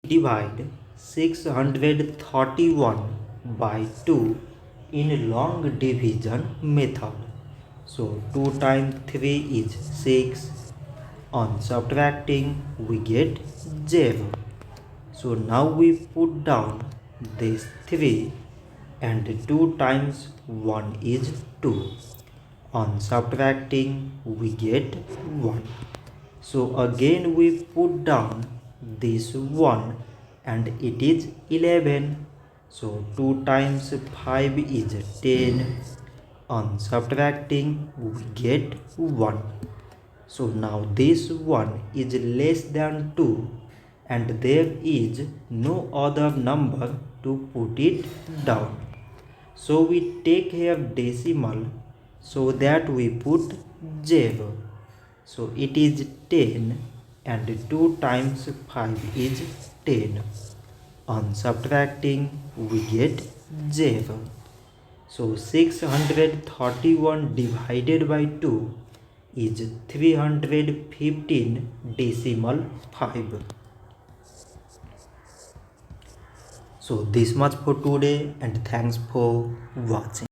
Divide 631 by 2 in long division method. So 2 times 3 is 6. On subtracting we get 0. So now we put down this 3 and 2 times 1 is 2. On subtracting we get 1. So again we put down this 1 and it is 11. So 2 times 5 is 10. On subtracting we get 1. So now this 1 is less than 2 and there is no other number to put it down. So we take here decimal so that we put 0. So it is 10 and 2 times 5 is 10. On subtracting we get 0. So 631 divided by 2 is 315 decimal 5. So this much for today and thanks for watching.